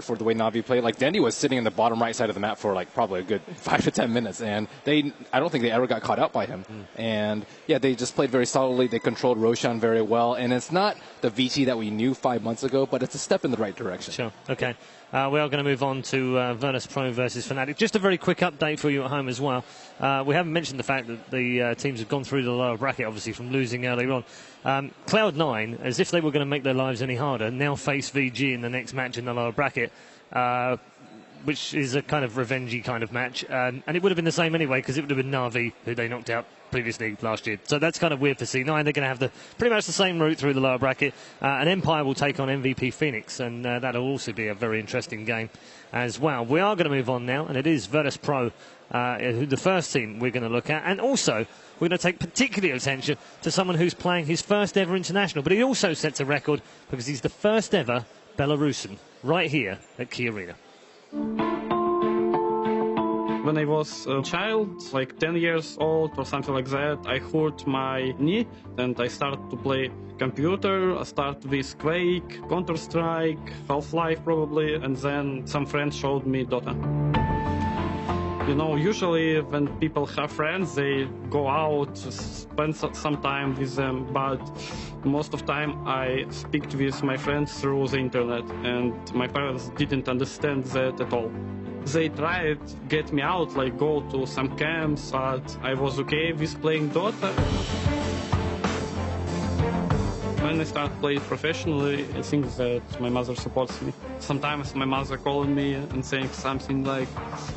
for the way Na'Vi played. Like, Dendy was sitting in the bottom right side of the map for, like, probably a good 5 to 10 minutes, and I don't think they ever got caught out by him. And, yeah, they just played very solidly. They controlled Roshan very well, and it's not the VT that we knew 5 months ago, but it's a step in the right direction. Sure, okay. We are going to move on to Virtus Pro versus Fnatic. Just a very quick update for you at home as well. We haven't mentioned the fact that the teams have gone through the lower bracket, obviously, from losing earlier on. Cloud9, as if they were going to make their lives any harder, now face VG in the next match in the lower bracket, which is a kind of revengey kind of match. And it would have been the same anyway, because it would have been Na'Vi, who they knocked out previously last year. So that's kind of weird for C9. They're going to have pretty much the same route through the lower bracket. And Empire will take on MVP Phoenix, and that'll also be a very interesting game as well. We are going to move on now, and it is Virtus Pro, the first team we're going to look at. And also, we're going to take particular attention to someone who's playing his first ever international, but he also sets a record because he's the first ever Belarusian right here at Key Arena. When I was a child, like 10 years old or something like that, I hurt my knee and I started to play computer. I started with Quake, Counter-Strike, Half-Life probably, and then some friends showed me Dota. You know, usually when people have friends, they go out, spend some time with them, but most of the time I speak with my friends through the internet, and my parents didn't understand that at all. They tried to get me out, like go to some camps, but I was okay with playing Dota. When I started playing professionally, I think that my mother supports me. Sometimes my mother calling me and saying something like,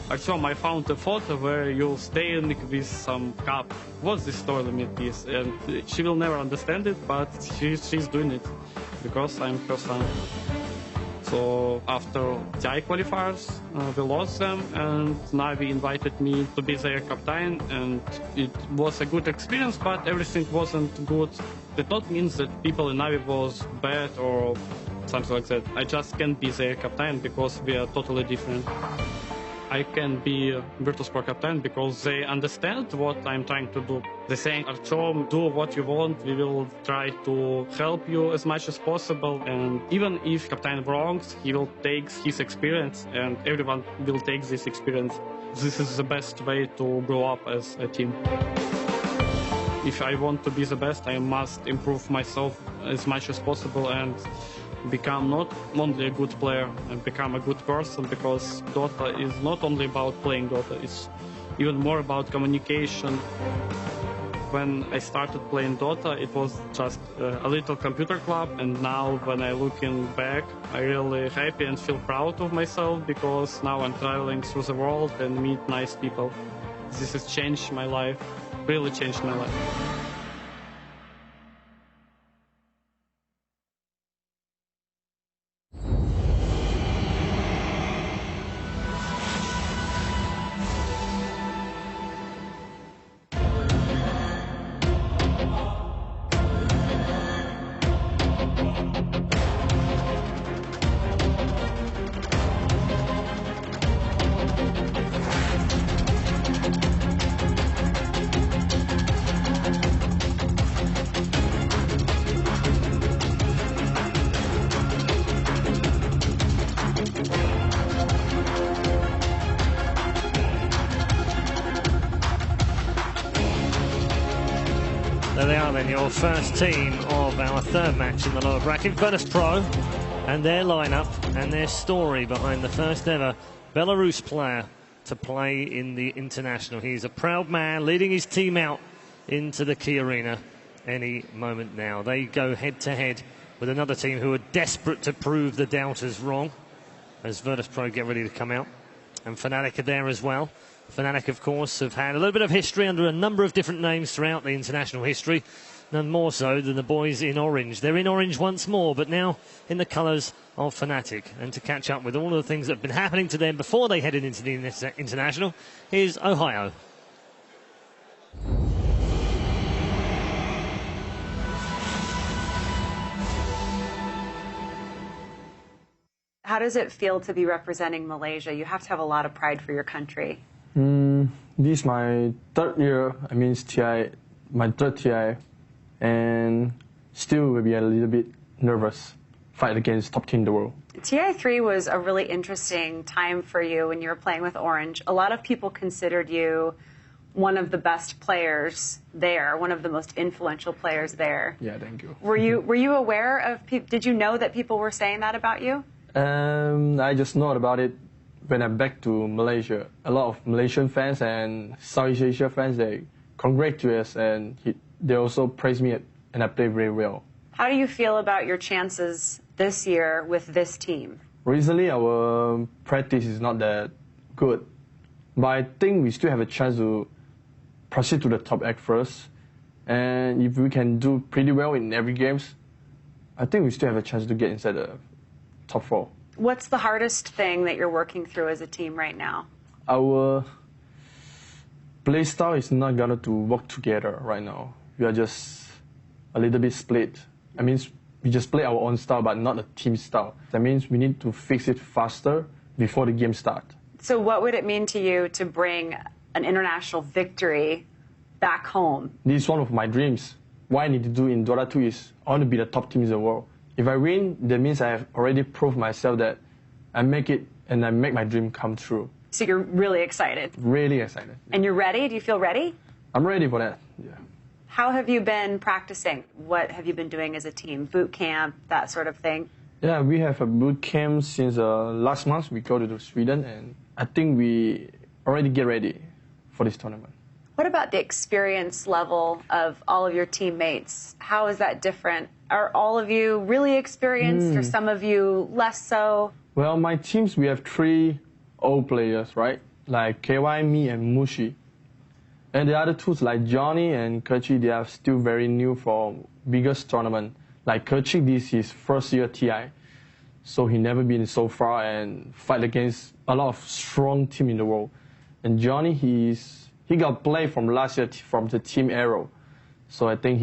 "Artyom, I found a photo where you're staying with some cup. What's this tournament is?" And she will never understand it, but she's doing it because I'm her son. So after TI qualifiers, we lost them, and Na'Vi invited me to be their captain, and it was a good experience, but everything wasn't good. That not means that people in Na'Vi was bad or something like that. I just can't be their captain because we are totally different. I can be Virtus Pro captain because they understand what I'm trying to do. They say, "Artyom, do what you want. We will try to help you as much as possible." And even if captain wrongs, he will take his experience, and everyone will take this experience. This is the best way to grow up as a team. If I want to be the best, I must improve myself as much as possible and become not only a good player and become a good person, because Dota is not only about playing Dota, it's even more about communication. When I started playing Dota, it was just a little computer club, and now when I looking back, I'm really happy and feel proud of myself because now I'm traveling through the world and meet nice people. This has changed my life, really changed my life. There they are then, your first team of our third match in the lower bracket. Virtus Pro and their lineup and their story behind the first ever Belarus player to play in the international. He's a proud man leading his team out into the Key Arena any moment now. They go head to head with another team who are desperate to prove the doubters wrong as Virtus Pro get ready to come out. And Fnatic are there as well. Fnatic, of course, have had a little bit of history under a number of different names throughout the international history, none more so than the boys in orange. They're in orange once more, but now in the colours of Fnatic. And to catch up with all of the things that have been happening to them before they headed into the international, here's Ohio. How does it feel to be representing Malaysia? You have to have a lot of pride for your country. This is my third year, TI, my third TI, and still will be a little bit nervous fight against top team in the world. TI3 was a really interesting time for you when you were playing with Orange. A lot of people considered you one of the best players there, one of the most influential players there. Yeah, thank you. Were you aware of? Did you know that people were saying that about you? I just know about it when I'm back to Malaysia. A lot of Malaysian fans and Southeast Asia fans, they congratulate us and they also praise me and I play very well. How do you feel about your chances this year with this team? Recently, our practice is not that good, but I think we still have a chance to proceed to the top 8 first. And if we can do pretty well in every games, I think we still have a chance to get inside the top 4. What's the hardest thing that you're working through as a team right now? Our play style is not going to work together right now. We are just a little bit split. I mean, we just play our own style, but not a team style. That means we need to fix it faster before the game starts. So what would it mean to you to bring an international victory back home? This is one of my dreams. What I need to do in Dota 2 is I want to be the top team in the world. If I win, that means I have already proved myself that I make it and I make my dream come true. So you're really excited? Really excited. And you're ready? Do you feel ready? I'm ready for that, yeah. How have you been practicing? What have you been doing as a team? Boot camp, that sort of thing? Yeah, we have a boot camp since last month. We go to Sweden, and I think we already get ready for this tournament. What about the experience level of all of your teammates? How is that different? Are all of you really experienced, or some of you less so? Well, my teams, we have 3 old players, right? Like KY, me, and Mushi. And the other 2, like Johnny and Kerchi, they are still very new for biggest tournament. Like Kerchi, this is his first year TI. So he never been so far and fight against a lot of strong team in the world. And Johnny, he got play from last year from the team I.M.O. So I think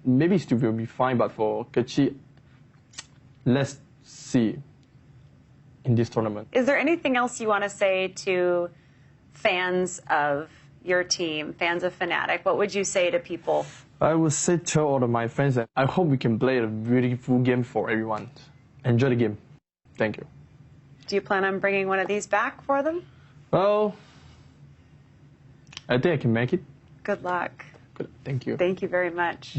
maybe still will be fine, but for Kerchi, let's see in this tournament. Is there anything else you want to say to fans of your team, fans of Fnatic? What would you say to people? I would say to all of my fans that I hope we can play a beautiful game for everyone. Enjoy the game. Thank you. Do you plan on bringing one of these back for them? Well, I think I can make it. Good luck. Good. Thank you. Thank you very much.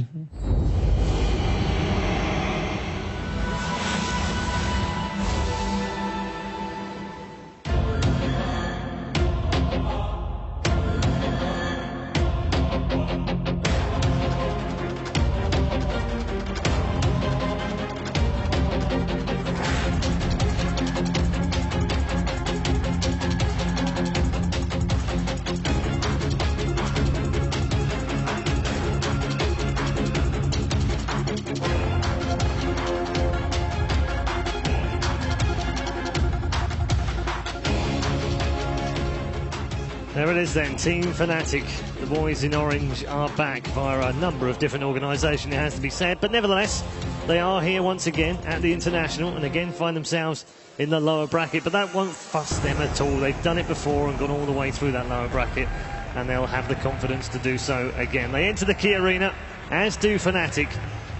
There it is then, Team Fnatic. The boys in orange are back via a number of different organisations, it has to be said. But nevertheless, they are here once again at the International and again find themselves in the lower bracket. But that won't fuss them at all. They've done it before and gone all the way through that lower bracket, and they'll have the confidence to do so again. They enter the key arena, as do Fnatic,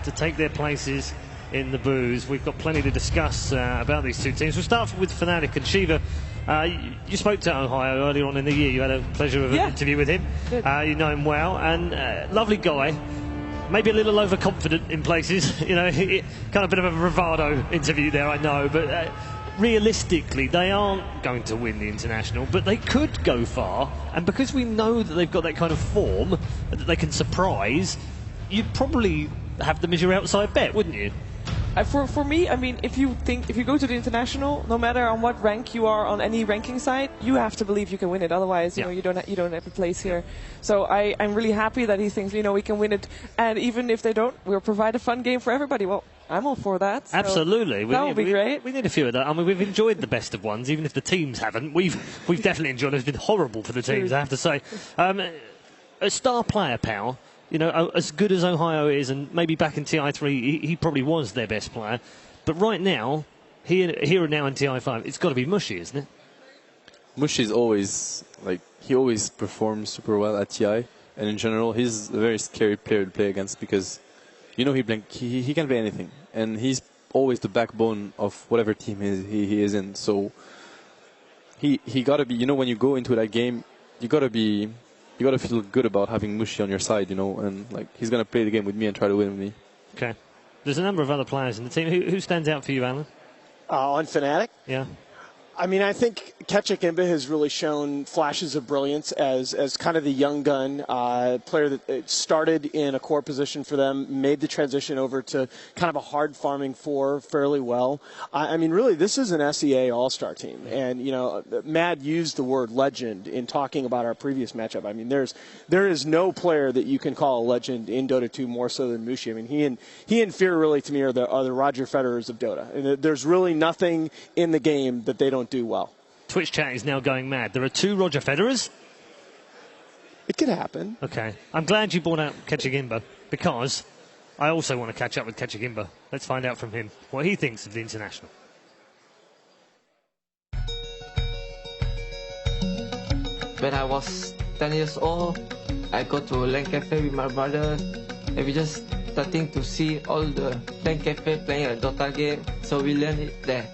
to take their places in the booze. We've got plenty to discuss about these two teams. We'll start with Fnatic and Shiva. You spoke to Ohio earlier on in the year. You had a pleasure of an interview with him. You know him well, and lovely guy. Maybe a little overconfident in places. You know, kind of a bit of a bravado interview there, I know. But realistically, they aren't going to win the International, but they could go far. And because we know that they've got that kind of form, that they can surprise, you'd probably have them as your outside bet, wouldn't you? For me, I mean, if you go to the International, no matter on what rank you are on any ranking site, you have to believe you can win it. Otherwise, you know, you don't have a place here. So I'm really happy that he thinks, you know, we can win it. And even if they don't, we'll provide a fun game for everybody. Well, I'm all for that. So absolutely, that would be great. We need a few of that. I mean, we've enjoyed the best of ones, even if the teams haven't. We've definitely enjoyed it. It's been horrible for the teams, I have to say. A star player, pal. You know, as good as Ohio is, and maybe back in TI3, he probably was their best player. But right now, here and now in TI5, it's got to be Mushy, isn't it? Mushy is always, he always performs super well at TI. And in general, he's a very scary player to play against because, you know, he can play anything. And he's always the backbone of whatever team he is in. So he gotta be, when you go into that game, you gotta feel good about having Mushi on your side, and like he's gonna play the game with me and try to win with me. Okay. There's a number of other players in the team. Who stands out for you, Alan? On Fnatic? Yeah. I mean, I think Ketchik Imba has really shown flashes of brilliance as kind of the young gun player that started in a core position for them, made the transition over to kind of a hard farming 4 fairly well. I mean, really, this is an SEA all-star team. And, Mad used the word legend in talking about our previous matchup. I mean, there is no player that you can call a legend in Dota 2 more so than Mushi. I mean, he and Fear really, to me, are the Roger Federers of Dota. And there's really nothing in the game that they don't do well. Twitch chat is now going mad. There are 2 Roger Federers? It could happen. Okay. I'm glad you brought out Ketchik Imba, because I also want to catch up with Ketchik Imba. Let's find out from him what he thinks of the international. When I was 10 years old, I go to LAN Cafe with my brother, and we just starting to see all the LAN Cafe playing a Dota game, so we learned it there.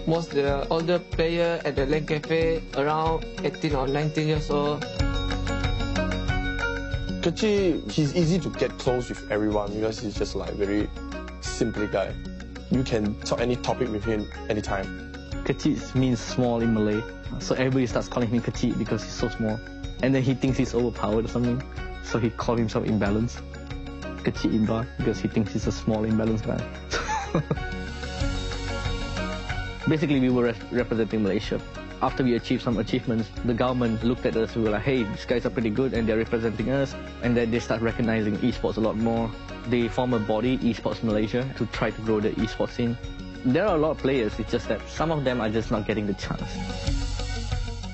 Most of the older players at the LAN Cafe around 18 or 19 years old. Kachi, he's easy to get close with everyone because he's just like very simple guy. You can talk any topic with him anytime. Kachi means small in Malay, so everybody starts calling him Kachi because he's so small. And then he thinks he's overpowered or something, so he calls himself imbalanced. Kachi Imba, because he thinks he's a small imbalanced guy. Basically, we were representing Malaysia. After we achieved some achievements, the government looked at us. We were like, hey, these guys are pretty good and they're representing us. And then they start recognizing esports a lot more. They form a body, Esports Malaysia, to try to grow the esports scene. There are a lot of players, it's just that some of them are just not getting the chance.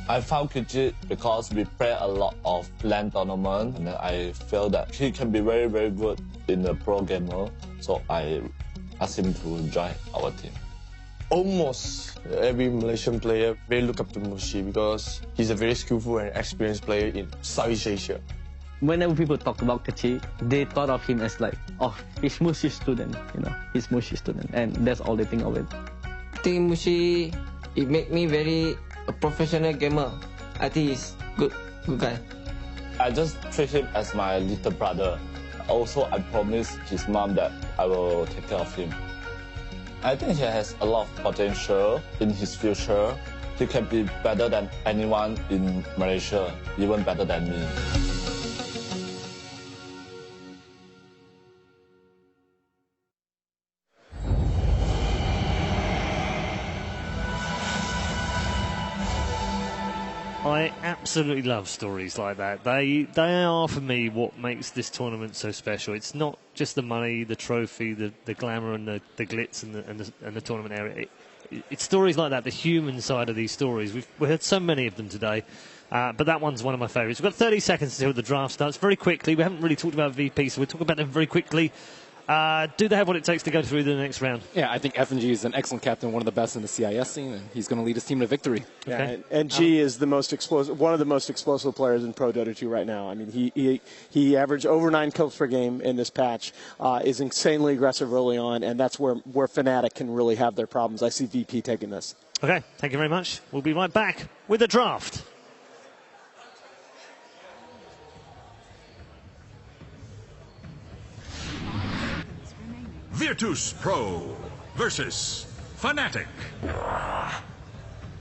I found Kichi because we play a lot of LAN tournament, and I feel that he can be very, very good in the pro gamer. So I asked him to join our team. Almost every Malaysian player very look up to Mushi because he's a very skillful and experienced player in Southeast Asia. Whenever people talk about Kachi, they thought of him as like, oh, he's Mushi's student, he's Mushi's student, and that's all they think of it. I think Mushi, it make me very a professional gamer. I think he's good guy. I just treat him as my little brother. Also, I promised his mom that I will take care of him. I think he has a lot of potential in his future. He can be better than anyone in Malaysia, even better than me. I absolutely love stories like that. They are, for me, what makes this tournament so special. It's not just the money, the trophy, the glamour and the glitz and the tournament area. It's stories like that, the human side of these stories. We've heard so many of them today, but that one's one of my favourites. We've got 30 seconds until the draft starts. Very quickly, we haven't really talked about VP, so we'll talk about them very quickly. Do they have what it takes to go through the next round? Yeah, I think FNG is an excellent captain, one of the best in the CIS scene, and he's going to lead his team to victory. Okay. Yeah, and G is the most explosive, one of the most explosive players in Pro Dota 2 right now. I mean, he averaged over 9 kills per game in this patch, is insanely aggressive early on, and that's where Fnatic can really have their problems. I see VP taking this. Okay, thank you very much. We'll be right back with the draft. Virtus Pro versus Fnatic.